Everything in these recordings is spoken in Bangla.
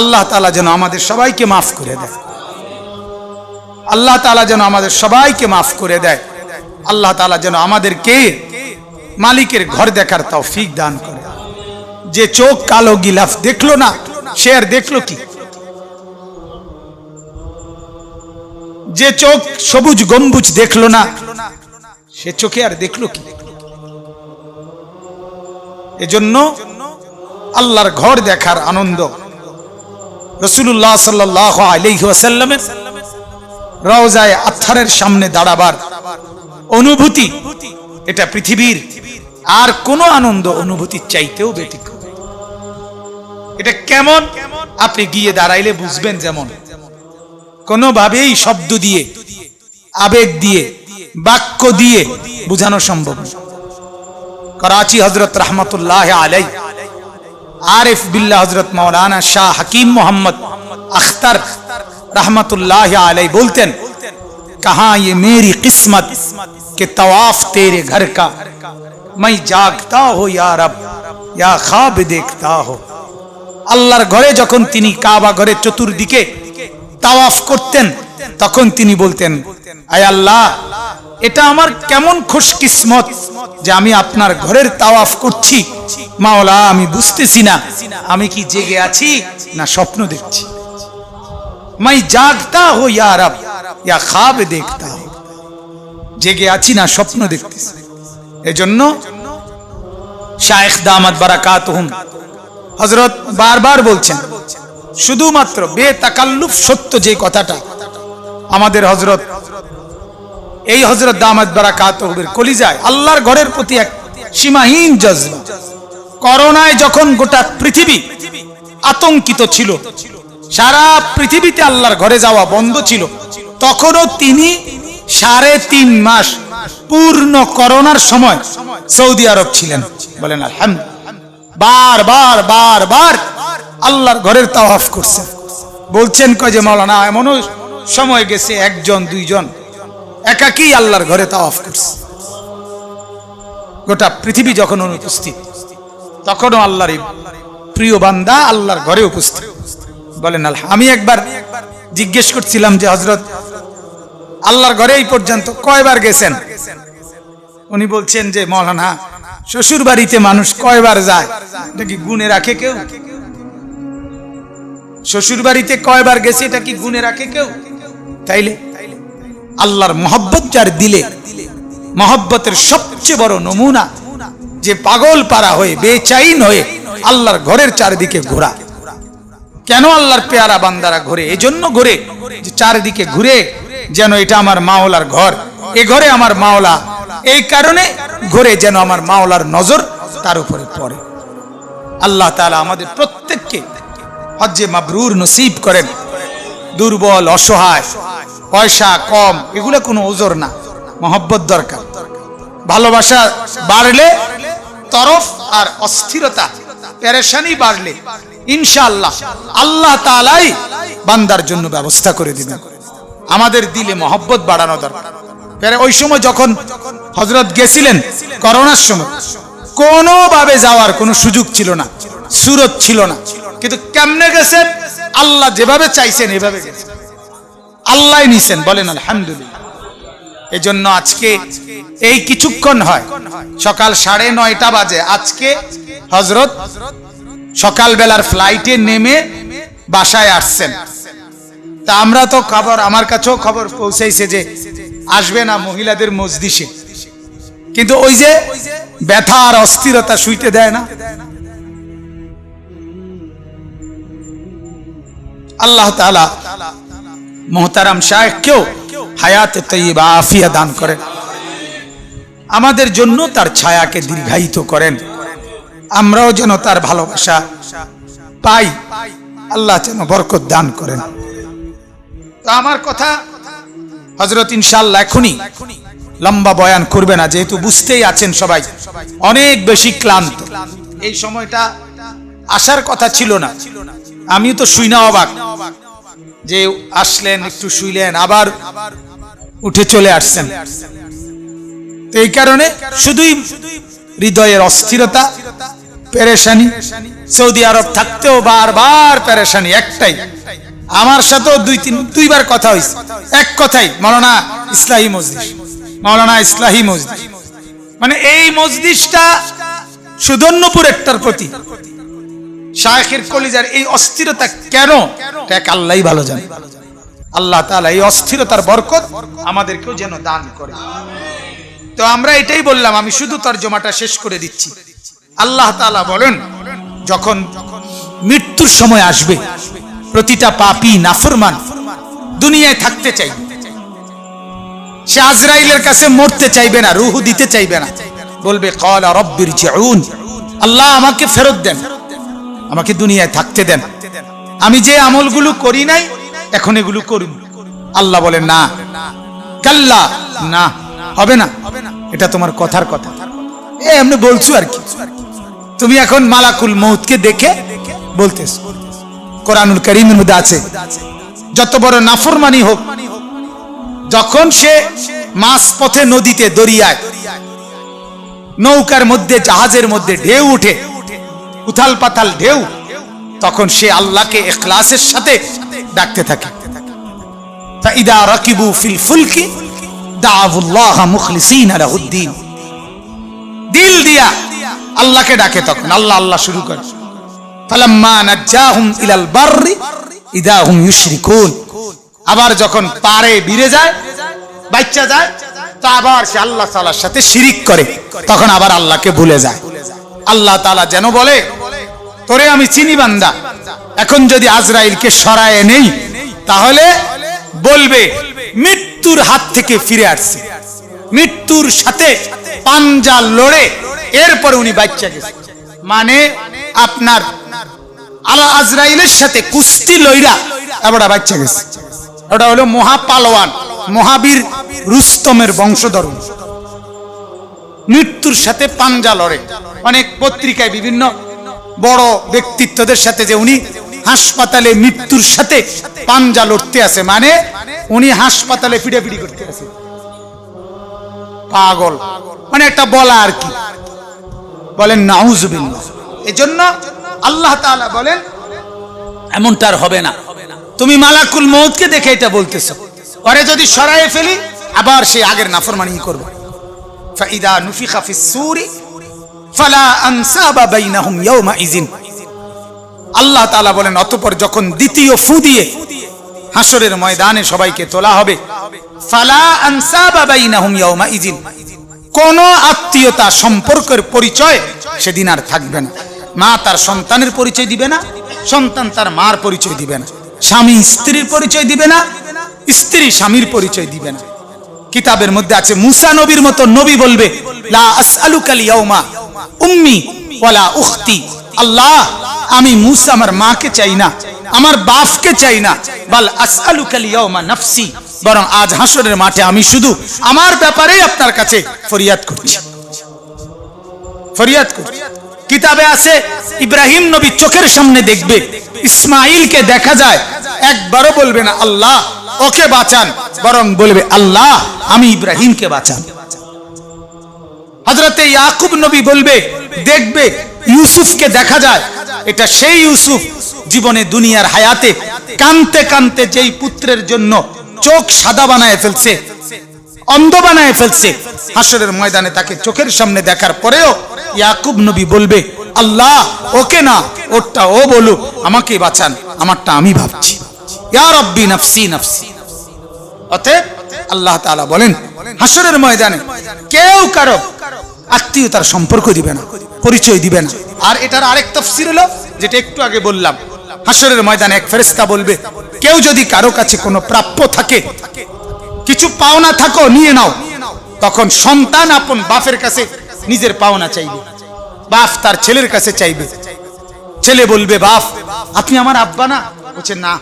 আল্লাহ তাআলা যেন আমাদের সবাইকে মাফ করে দেয়। আল্লাহ তাআলা যেন আমাদের সবাইকে মাফ করে দেয়। আল্লাহ তাআলা যেন আমাদেরকে মালিকের ঘর দেখার তৌফিক দান করে। যে চোখ কালো গিলাফ দেখলো না, সে আর দেখলো কি? যে চোখ সবুজ গম্বুজ দেখলো না, সে চোখে আর দেখলো কি? এজন্য আল্লাহর ঘর দেখার আনন্দ রাসূলুল্লাহ সাল্লাল্লাহু আলাইহি ওয়াসাল্লামের রওজায়ে আতহারের সামনে দাঁড়াবার অনুভূতি, এটা পৃথিবীর আর কোন আনন্দ অনুভূতির চাইতেও ব্যতিক্রম। এটা কেমন আপনি গিয়ে দাঁড়াইলে বুঝবেন। যেমন কোনোভাবেই শব্দ দিয়ে, আবেগ দিয়ে, বাক্য দিয়ে বোঝানো সম্ভব না। করাচি হযরত রাহমাতুল্লাহ আলাইহি আরিফ বিল্লাহ হযরত মাওলানা শাহ হাকিম মোহাম্মদ আখতার रहमतुल्लाह अलैह बोलते कहाँ ये मेरी किस्मत के तवाफ तेरे घर का, मैं जागता हो या रब या ख्वाब देखता हो। আল্লাহর ঘরে যখন তিনি কাবা ঘরে চতুর্দিকে তাওয়াফ করতেন, তখন তিনি বলতেন, আয় আল্লাহ, এটা আমার কেমন খুশকিসমত যে আমি আপনার ঘরের তাওয়াফ করছি। মাওলা, আমি বুঝতেছি না আমি কি জেগে আছি না স্বপ্ন দেখছি। मैं जागता हो या रब या ख्वाब देखता हो, জেগে আছি না স্বপ্ন দেখতেছি। এজন্য শায়েখ দামাত বারাকাতুহুম হযরত বারবার বলছেন, শুধুমাত্র বেতাকাল্লুফ সত্য যে কথাটা আমাদের হযরত এই হযরত দামাত বারাকাতুহুর কলিজায় আল্লাহর ঘরের প্রতি এক সীমাহীন জজবা। করোনায় যখন গোটা পৃথিবী আতঙ্কিত ছিল, সারা পৃথিবীতে আল্লাহর ঘরে যাওয়া বন্ধ ছিল, তখনও তিনি 3.5 মাস পূর্ণ করোনার সময় সৌদি আরব ছিলেন। বলেন আলহামদুলিল্লাহ। বারবার বারবার আল্লাহর ঘরের তাওয়াফ করছেন। বলছেন কয় যে মাওলানা, এমনও সময় গেছে 1-2 একাকী আল্লাহর ঘরে তাওয়াফ করছে। গোটা পৃথিবী যখন অনুপস্থিত, তখনও আল্লাহর প্রিয় বান্দা আল্লাহর ঘরে উপস্থিত। বলেন আল্লাহ। আমি একবার জিজ্ঞেস করছিলাম যে হযরত, আল্লাহর ঘরে এই পর্যন্ত কয়বার গেছেন? উনি বলছেন যে মাওলানা, শ্বশুর বাড়িতে মানুষ কয়বার যায় এটা কি গুণে রাখে কেউ? শ্বশুর বাড়িতে কয়বার গেছে এটা কি গুণে রাখে কেউ? তাইলে আল্লাহর মহব্বত যার দিলে, মহব্বতের সবচেয়ে বড় নমুনা যে পাগল পারা হয়ে বেচাইন হয়ে আল্লাহর ঘরের চারিদিকে ঘোরা। কেন আল্লাহর পেয়ারা বান্দারা ঘুরে? এজন্য ঘুরে যে চারিদিকে ঘুরে যেন এটা আমার মাওলার ঘর, এ ঘরে আমার মাওলা, এই কারণে ঘুরে যেন আমার মাওলার নজর তার উপরে পড়ে। আল্লাহ তাআলা আমাদের প্রত্যেককে হজ্জে মাবরুর নসিব করেন। দুর্বল, অসহায়, পয়সা কম, এগুলো কোনো ওজর না। মহব্বত দরকার। ভালোবাসা বাড়লে তরফ আর অস্থিরতা, পেরেশানি বাড়লে ইনশাআল্লাহ আল্লাহ তাআলাই বান্দার জন্য ব্যবস্থা করে দিবেন। আমাদের দিলে মহব্বত বাড়ানো দরকার। ওই সময় যখন হযরত গেছিলেন করোনার সময়, কোনোভাবে যাওয়ার কোনো সুযোগ ছিল না, সুরত ছিল না, কিন্তু কেমনে গেছেন? আল্লাহ যেভাবে চাইছেন এভাবে গেছেন, আল্লাহ নিছেন। বলেন আলহামদুলিল্লাহ। এজন্য আজকে এই কিছুক্ষণ হয়, সকাল 9:30 বাজে আজকে হযরত সকালবেলার ফ্লাইটে নেমে বাসায় আসছেন। তা আমরা তো খবর, আমার কাছেও খবর পৌঁছাইছে যে আসবে না মহিলাদের মজলিসে, কিন্তু ওই যে ব্যথা আর অস্থিরতা শুইতে দেয় না। আল্লাহ তাআলা মুহতারাম শায়েখকেও হায়াতে তাইয়্যিবা আফিয়া দান করেন, আমাদের জন্য তার ছায়াকে দীর্ঘায়িত করেন, আমরাও যেন তার ভালোবাসা পাই, আল্লাহ যেন বরকত দান করেন। তো আমার কথা হযরত ইনশাআল্লাহ এখনই লম্বা বয়ান করবে না, যেহেতু বুঝতেই আছেন সবাই অনেক বেশি ক্লান্ত। এই সময়টা আসার কথা ছিল না, আমিও তো শুই না অবাক যে আসলেন, একটু শুইলেন, আবার উঠে চলে আসছেন। তো এই কারণে শুধুই হৃদয়ের অস্থিরতা, পেরেশানি, সৌদি আরব থাকতেও বারবার পেরেশানি একটাই, আমার সাথেও দুইবার কথা হয়েছে, এক কথাই মাওলানা ইসলাহি মজলিস, মাওলানা ইসলাহি মজলিস। মানে এই মজলিসটা সুধন্যপুর একটার প্রতি শায়েখের কলিজার এই অস্থিরতা কেন, এক আল্লাহই ভালো জানে। আল্লাহ তাআলা এই অস্থিরতার বরকত আমাদেরকেও যেন দান করে। তো আমরা এটাই বললাম, আমি শুধু তরজমাটা শেষ করে দিচ্ছি। আল্লাহ তাআলা বলেন, যখন মৃত্যুর সময় আসবে, প্রতিটা পাপী নাফরমান দুনিয়ায় থাকতে চাইবে, সে আজরাইলের কাছে মরতে চাইবে না, রূহ দিতে চাইবে না, বলবে ক্বালা রাব্বিরজিউন, আল্লাহ আমাকে ফেরত দেন, আমাকে দুনিয়ায় থাকতে দেন, আমি যে আমলগুলো করি নাই এখন এগুলো করুন। আল্লাহ বলেন না, কাল্লা, না হবে না, এটা তোমার কথার কথা, এমনি বলছো আর কি, তুমি এখন মালাকুল মউতকে দেখে বলতেছো। কোরআনুল কারীমের মধ্যে আছে, যত বড় নাফরমানি হোক, যখন সে মাছ পথে, নদীতে, দরিয়ায়, নৌকার মধ্যে, জাহাজের মধ্যে ঢেউ উঠে, উথাল পাতাল ঢেউ, তখন সে আল্লাহকে ইখলাসের সাথে ডাকতে থাকে। ফাইদা রাকিবু ফিল ফুলকি দাআউল্লাহ মুখলিসিনা লাহুদ্দিন, দিল দিয়া আল্লাহকে ডাকে, তখন আল্লাহ আল্লাহ শুরু করে। ফালাম্মা নাজ্জাহুম ইলাল বাররি ইদা হুম ইউশরিকুন, আবার যখন পারে বিরে যায়, বাচ্চা যায়, তো আবার সে আল্লাহ তাআলার সাথে শিরিক করে, তখন আবার আল্লাহকে ভুলে যায়। আল্লাহ তাআলা যেন বলে, তোরে আমি চিনি বান্দা, এখন যদি আজরাইলকে সরায়ে নেই, তাহলে বলবে মৃত্যুর হাত থেকে ফিরে আসছে, মৃত্যুর সাথে পাঞ্জা লড়ে এরপরে উনি বাচ্চা গেছে। মানে আপনার আলা আজরাইলের সাথে কুস্তি লইরা এবার বাচ্চা গেছে। ওটা হলো মহাপালোয়ান, মহাবীর রুস্তমের বংশধর, মৃত্যুর সাথে পাঞ্জা লড়ে। অনেক পত্রিকায় বিভিন্ন বড় ব্যক্তিত্বদের সাথে যে উনি হাসপাতালে মৃত্যুর সাথে পাঞ্জা লড়তে আছে, মানে উনি হাসপাতালে ফিডাফিডি করতে আছে, পাগল, মানে একটা বলা আর কি, বলেন নাউজুবিল্লাহ। এজন্য আল্লাহ তাআলা বলেন এমনটা আর হবে না। তুমি মালাকুল মউতকে দেখে এটা বলতেছো, পরে যদি সরায়ে ফেলি আবার সে আগের নাফরমানি করবে। ফাইদা নুফিখা ফিস সূরি ফালা আনসাবা বাইনাহুম ইয়াওমা ইযিন, আল্লাহ তাআলা বলেন অতঃপর যখন দ্বিতীয় ফু দিয়ে হাসরের ময়দানে সবাইকে তোলা হবে, ফালা আনসাবা বাইনাহুম ইয়াওমা ইযিন, কোন আত্মীয়তা সম্পর্কের পরিচয় সেদিন আর থাকবে না। মা তার সন্তানের পরিচয় দিবে না, সন্তান তার মার পরিচয় দিবে না, স্বামী স্ত্রীর পরিচয় দিবে না, স্ত্রী স্বামীর পরিচয় দিবে না। কিতাবের মধ্যে আছে মুসা নবীর মতো নবী বলবে, লা আসআলুকাল ইয়াউমা উম্মি ওয়ালা উখতি, আল্লাহ আমি মুসা আমার মাকে চাই না, আমার বাপকে চাই না, বাল আসআলুকাল ইয়াউমা নাফসি, বরং আজ হাসরের মাঠে আমি শুধু আমার ব্যাপারেই আপনার কাছে ফরিয়াদ করছি, ফরিয়াদ করছি। কিতাবে আছে ইব্রাহিম নবী চোখের সামনে দেখবে, ইসমাইলকে দেখা যায়, একবারও বলবে না আল্লাহ ওকে বাঁচান, বরং বলবে আল্লাহ আমি ইব্রাহিমকে বাঁচান। হযরতে ইয়াকুব নবী বলবে, দেখবে ইউসুফকে দেখা যায়, এটা সেই ইউসুফ জীবনে দুনিয়ার হায়াতে কানতে কানতে যেই পুত্রের জন্য চোখ সাদা বানায় ফেলছে, অন্ধ বানায় ফেলছে, হাসরের ময়দানে তাকে চোখের সামনে দেখার পরেও ইয়াকুব নবী বলবে আল্লাহ ওকে না, ওরটা ও বলুক, আমাকে বাঁচান, আমারটা আমি ভাবছি, ইয়া রাব্বি নাফসি নাফসি। অতএব আল্লাহ তাআলা বলেন হাসরের ময়দানে কেউ কারো আত্মীয়তার সম্পর্ক দিবে না, পরিচয় দিবে না। আর এটার আরেক তাফসীর হলো যেটা একটু আগে বললাম, হাসরের ময়দানে এক ফেরেশতা বলবে, কেউ যদি কারো কাছে কোনো প্রাপ্য থাকে, কিছু পাওনা থাকো নিয়ে নাও, তখন সন্তান আপন বাপের কাছে নিজের পাওনা চাইবে, বাপ তার ছেলের কাছে চাইবে, ছেলে বলবে বাপ আপনি আমার আব্বা না, বলছে না,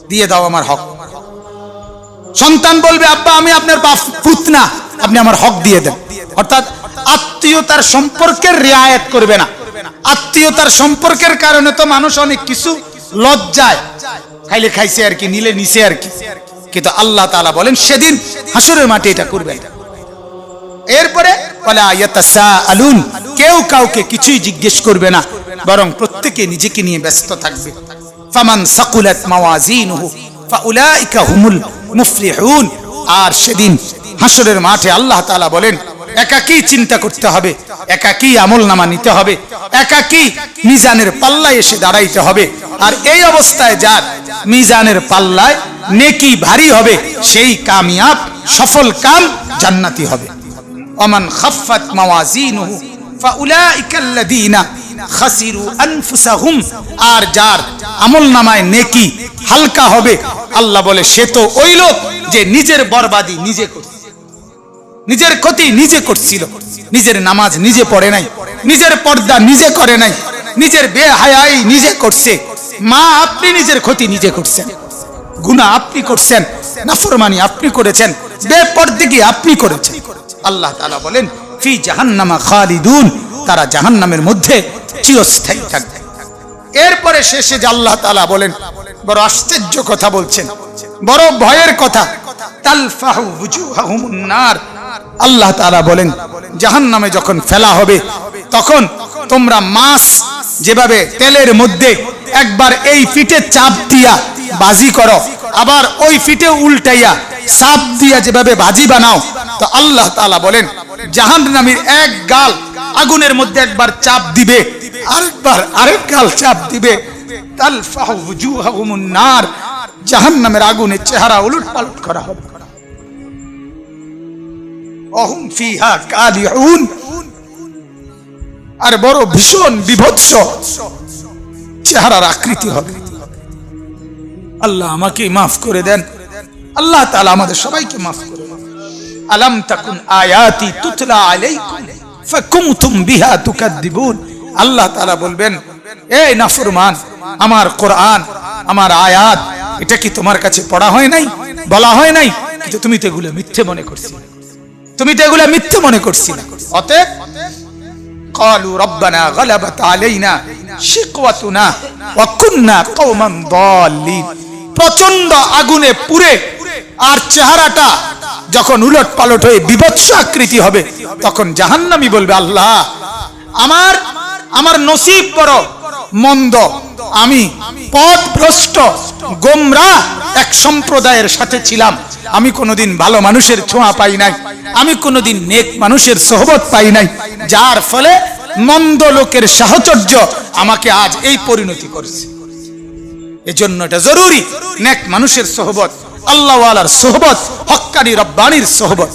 দিয়ে দাও আমার হক। সন্তান বলবে আব্বা আমি আপনার বাপ পুত না, আপনি আমার হক দিয়ে দেন। অর্থাৎ আত্মীয়তার সম্পর্কের রিয়ায়ত করবে না। আত্মীয়তার সম্পর্কের কারণে তো মানুষ অনেক কিছু লজ্জায়, খাইলে খাইছে আর কি, নিলে নিছে আর কি, কিন্তু আল্লাহ তাআলা বলেন সেদিন হাসরের মাঠে এটা করবে। এরপরে ওয়ালা ইয়াতাসাআলুন, কেউ কাউকে কিছুই জিজ্ঞেস করবে না, বরং প্রত্যেকে নিজেকে নিয়ে ব্যস্ত থাকবে। ফামান সাকুলাত মাওয়াজিনুহু ফাউলাইকা হুমুল মুফলিহুন। আর সেদিন হাসরের মাঠে আল্লাহ তাআলা বলেন, একাকী চিন্তা করতে হবে, একাকী আমলনামা নিতে হবে, একাকী মিজানের পাল্লায় এসে দাঁড়াইতে হবে। আর এই অবস্থায় যার মিজানের পাল্লায় নেকি ভারী হবে, সেই কামিয়াব, সফল কাম জান্নাতি হবে। ওমান খাফফাত মাওয়াজিনুহু ফাউলাইকাল্লাযীনা খাসিরু আনফুসাহুম। আর যার আমলনামায় নেকি হালকা হবে, আল্লাহ বলে সে তো ওই লোক যে নিজের বরবাদি নিজে করছে, নিজের ক্ষতি নিজে করছিল, নিজের নামাজ নিজে পড়ে নাই, নিজের পর্দা নিজে করে নাই, নিজের বেহায়াই নিজে করছে। মা আপনি নিজের ক্ষতি নিজে করছেন, গুনাহ আপনি করছেন, নাফরমানি আপনি করেছেন, বেপরদেগি আপনি করেছেন। আল্লাহ তাআলা বলেন ফি জাহান্নামা খালিদুন, তারা জাহান্নামের মধ্যে চিরস্থায়ী থাকবে। এরপরে শেষে যে আল্লাহ তাআলা বলেন, বড় আশ্চর্য কথা বলছেন, বড় ভয়ের কথা, তালফাহু বুজুহাহুমুন নার। আল্লাহ তাআলা বলেন জাহান্নামে যখন ফেলা হবে, তখন তোমরা মাছ যেভাবে তেলের মধ্যে একবার এই ফিটে চাপ দিয়া বাজি করো, আবার ওই ফিটে উল্টাইয়া চাপ দিয়া যেভাবে ভাজি বানাও, তো আল্লাহ তাআলা বলেন জাহান্নামীর এক গাল আগুনের মধ্যে একবার চাপ দিবে, আরেকবার আরেক গাল চাপ দিবে, তালফাহু বুজুহাহুমুন নার, জাহান্নামের আগুনের চেহারা উলটপালট করা হবে। ওহুম ফিহা কালিউন। আর বড় ভীষণ বিভৎস চেহারার আকৃতি হবে। আল্লাহ আমাকে মাফ করে দেন, আল্লাহ তাআলা আমাদের সবাইকে মাফ করে দেন। আলাম তাকুন আয়াতি তুতলা আলাইকুম ফাকুনতুম বিহা তুকাদ্দিবুন। আল্লাহ তাআলা বলবেন, এই নাফরমান, আমার কোরআন, আমার আয়াত, এটা কি তোমার কাছে পড়া হয় নাই, বলা হয় নাই? কিন্তু তুমি তো এগুলো মিথ্যে মনে করছিলে, তুমি তো এগুলো মিথ্যে মনে করছিলে। অতএব ক্বালু রব্বানা গালাবাত আলাইনা শিকওয়াতুনা ওয়া কুননা কওমান দাল্লিন। প্রচন্ড আগুনে পুড়ে আর চেহারাটা যখন উলট পালট হয়ে বিভৎস আকৃতি হবে, তখন জাহান্নামী বলবে, আল্লাহ আমার নসিব বড় মন্দ, আমি পথভ্রষ্ট গোমরাহ এক সম্প্রদায়ের সাথে ছিলাম, আমি কোনোদিন ভালো মানুষের ছোঁয়া পাই নাই, আমি কোনোদিন নেক মানুষের সোহবত পাই নাই, যার ফলে মন্দ লোকের সাহচর্য আমাকে আজ এই পরিণতি করেছে। এজন্য এটা জরুরি, নেক মানুষের সোহবত, আল্লাহওয়ালার সোহবত, হক্কানি রব্বানির সোহবত।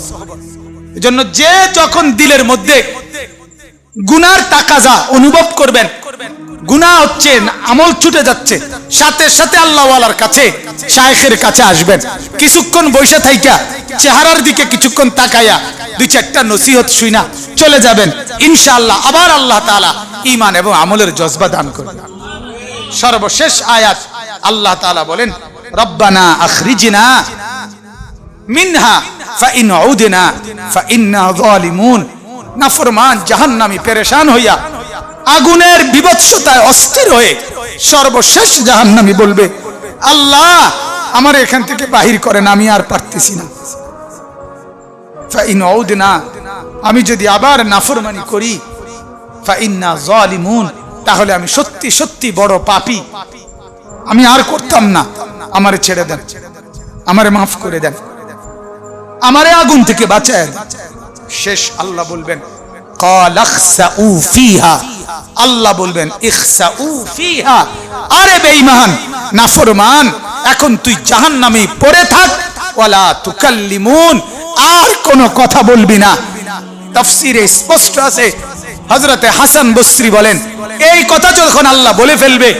এজন্য যে যখন দিলের মধ্যে গুনার তাকাজা অনুভব করবেন, গুনাহ হচ্ছে, আমল ছুটে যাচ্ছে, সাথে সাথে আল্লাহওয়ালার কাছে, শায়েখের কাছে আসবেন, কিছুক্ষণ বসে থাইকা চেহারার দিকে কিছুক্ষণ তাকাইয়া দুই চারটা নসিহত শুইনা চলে যাবেন, ইনশাআল্লাহ আবার আল্লাহ তাআলা ঈমান এবং আমলের জজবা দান করবেন। সর্বশেষ আয়াত আল্লাহ তাআলা বলেন, রব্বানা আখরিজনা মিনহা ফাইন উদনা ফাইন্না যালিমুন। নাফরমান জাহান্নামী পেরেশান হইয়া আগুনের বিভৎসতায় অস্থির হয়ে সর্বশেষ জাহান্নামী বলবে, আল্লাহ আমার এখান থেকে বাহির করেন, আমি আর পারতেছি না। ফাইন উদনা, আমি যদি আবার নাফরমানি করি, ফাইন্না যালিমুন, তাহলে আমি সত্যি সত্যি বড় পাপী, আমি আর করতাম না, আমারে ছেড়ে দেন, আমারে মাফ করে দেন, আমারে আগুন থেকে বাঁচায় দেন। শেষ আল্লাহ বলবেন, ক্বাল ইখসাউ ফিহা, আল্লাহ বলবেন ইখসাউ ফিহা, আরে বেঈমান নাফরমান, এখন তুই জাহান্নামে পড়ে থাক, ওয়ালা তুকাল্লিমুন, আর কোনো কথা বলবি না। তাফসীরে স্পষ্ট আছে, হযরতে হাসান বসরি বলেন, এই কথা যখন আল্লাহ বলে ফেলবে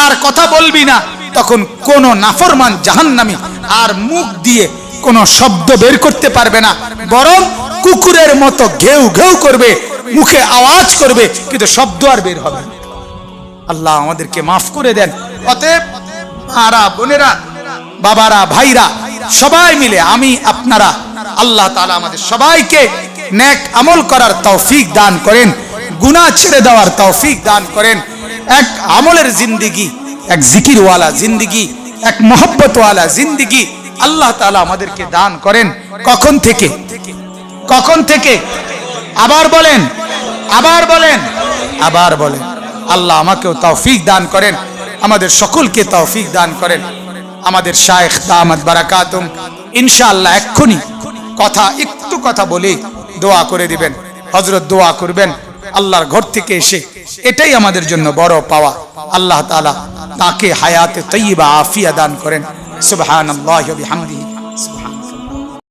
আর কথা বলবি না, তখন কোন নাফরমান জাহান্নামী আর মুখ দিয়ে কোন শব্দ বের করতে পারবে না, বরং কুকুরের মতো ঘেউ ঘেউ করবে, মুখে আওয়াজ করবে, কিন্তু শব্দ আর বের হবে না। আল্লাহ আমাদেরকে মাফ করে দেন। অতএব মারা, বোনেরা, বাবারা, ভাইরা, সবাই মিলে আমি আপনারা, আল্লাহ তাআলা আমাদের সবাইকে নেক আমল করার তৌফিক দান করেন, গুনাহ ছেড়ে দেওয়ার তৌফিক দান করেন, এক আমলের জিন্দেগি, এক জিকিরওয়ালা জিন্দেগি, এক মহব্বতওয়ালা জিন্দেগি আল্লাহ তাআলা আমাদেরকে দান করেন। কখন থেকে? কখন থেকে? আবার বলেন, আবার বলেন, আবার বলেন। আল্লাহ আমাকেও তৌফিক দান করেন, আমাদের সকলকে তৌফিক দান করেন। আমাদের শায়েখ দামাত বারাকাতুম ইনশাআল্লাহ এক্ষুনি একটু কথা বলে দোয়া করে দিবেন। হযরত দোয়া করবেন আল্লাহর ঘর থেকে এসে, এটাই আমাদের জন্য বড় পাওয়া। আল্লাহ তাআলা তাকে হায়াতে তয়্যিবা আফিয়া দান করেন। সুবহানাল্লাহি ওয়া বিহামদিহি।